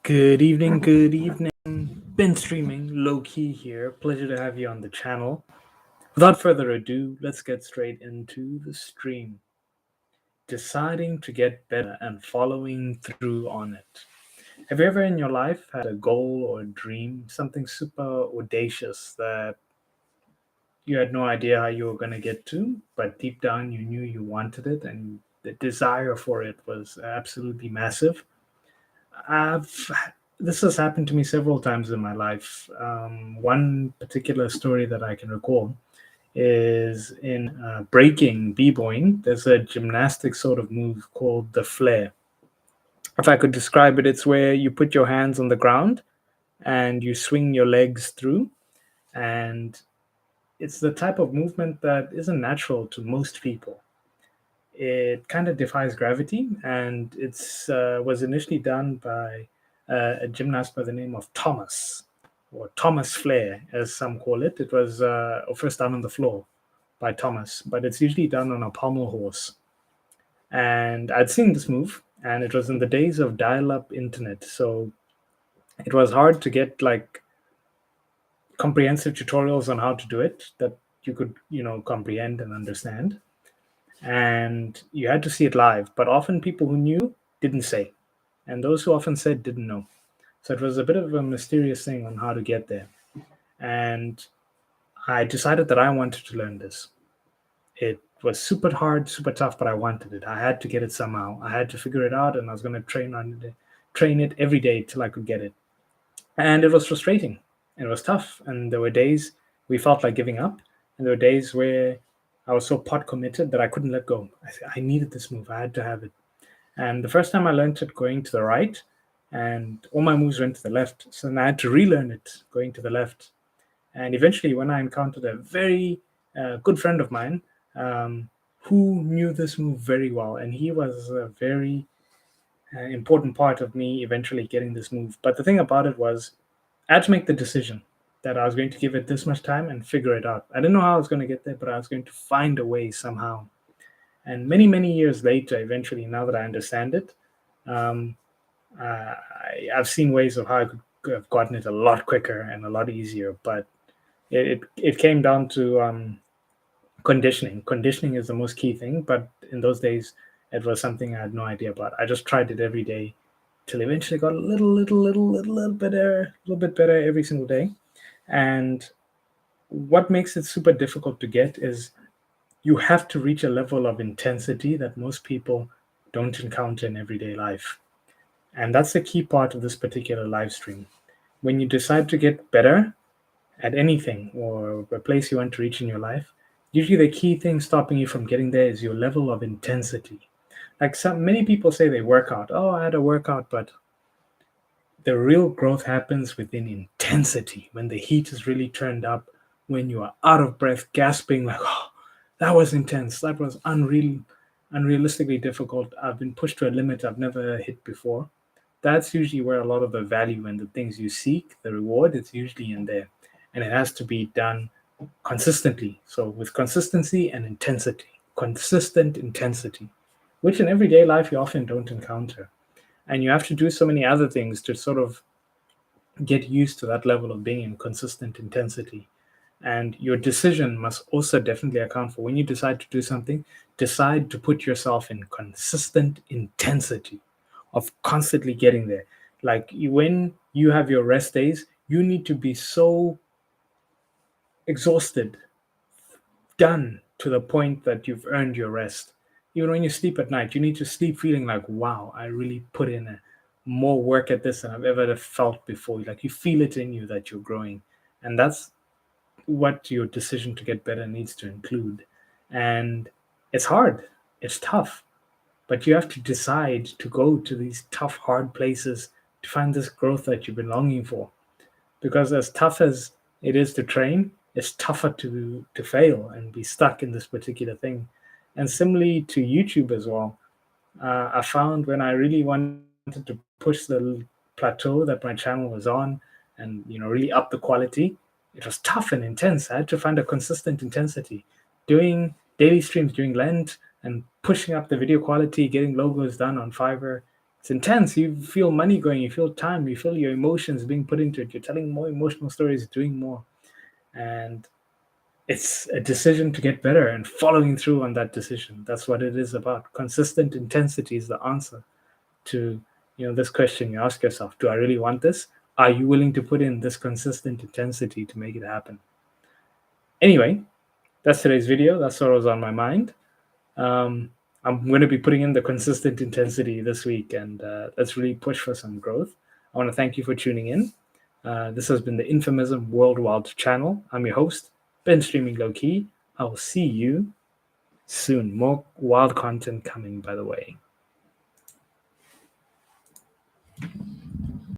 Good evening, good evening. Been streaming low key here. Pleasure to have you on the channel. Without further ado, let's get straight into the stream. Deciding to get better and following through on it. Have you ever in your life had a goal or a dream, something super audacious that you had no idea how you were going to get to, but deep down you knew you wanted it and the desire for it was absolutely massive? I've This has happened to me several times in my life. One particular story that I can recall is in breaking b-boying. There's a gymnastic sort of move called the flare. If I could describe it, it's where you put your hands on the ground and you swing your legs through, and it's the type of movement that isn't natural to most people. It kind of defies gravity, and it's was initially done by a gymnast by the name of Thomas, or Thomas Flair, as some call it. It was first done on the floor by Thomas, but it's usually done on a pommel horse. And I'd seen this move, and it was in the days of dial-up internet, so it was hard to get like comprehensive tutorials on how to do it that you could, comprehend and understand. And you had to see it live. But often people who knew didn't say, and those who often said didn't know. So it was a bit of a mysterious thing on how to get there. And I decided that I wanted to learn this. It was super hard, super tough, but I wanted it. I had to get it somehow. I had to figure it out, and I was going to train it every day till I could get it. And it was frustrating. It was tough, and there were days we felt like giving up, and there were days where I was so pot committed that I couldn't let go. I needed this move. I had to have it. And the first time I learned it going to the right, and all my moves went to the left. So then I had to relearn it going to the left. And eventually, when I encountered a very good friend of mine who knew this move very well, and he was a very important part of me eventually getting this move. But the thing about it was, I had to make the decision that I was going to give it this much time and figure it out. I didn't know how I was going to get there, but I was going to find a way somehow. And many, many years later, eventually, now that I understand it, um, I've seen ways of how I could have gotten it a lot quicker and a lot easier. But it came down to conditioning. Conditioning is the most key thing. But in those days, it was something I had no idea about. I just tried it every day till eventually got a little bit better every single day. And what makes it super difficult to get is you have to reach a level of intensity that most people don't encounter in everyday life. And that's the key part of this particular live stream. When you decide to get better at anything or a place you want to reach in your life, usually the key thing stopping you from getting there is your level of intensity. Like many people say they work out. Oh, I had a workout, but the real growth happens within intensity when the heat is really turned up, when you are out of breath, gasping, like, oh, that was intense. That was unrealistically difficult. I've been pushed to a limit I've never hit before. That's usually where a lot of the value and the things you seek, the reward, it's usually in there. And it has to be done consistently. So, with consistency and intensity, consistent intensity, which in everyday life you often don't encounter. And you have to do so many other things to sort of get used to that level of being in consistent intensity. And your decision must also definitely account for when you decide to do something, decide to put yourself in consistent intensity of constantly getting there. Like when you have your rest days, you need to be so exhausted, done to the point that you've earned your rest. Even when you sleep at night, you need to sleep feeling like, wow, I really put in more work at this than I've ever felt before. Like you feel it in you that you're growing. And that's what your decision to get better needs to include. And it's hard, it's tough, but you have to decide to go to these tough, hard places to find this growth that you've been longing for. Because as tough as it is to train, it's tougher to fail and be stuck in this particular thing. And similarly to YouTube as well, I found when I really wanted to push the plateau that my channel was on, and really up the quality, it was tough and intense. I had to find a consistent intensity, doing daily streams during Lent and pushing up the video quality, getting logos done on Fiverr. It's intense. You feel money going, you feel time, you feel your emotions being put into it. You're telling more emotional stories, doing more. And it's a decision to get better and following through on that decision. That's what it is about. Consistent intensity is the answer to this question you ask yourself. Do I really want this? Are you willing to put in this consistent intensity to make it happen? Anyway, that's today's video. That's what was on my mind. I'm going to be putting in the consistent intensity this week, and let's really push for some growth. I want to thank you for tuning in. This has been the Infomism World Wild channel. I'm your host, Ben Streaming Low Key. I will see you soon. More wild content coming, by the way.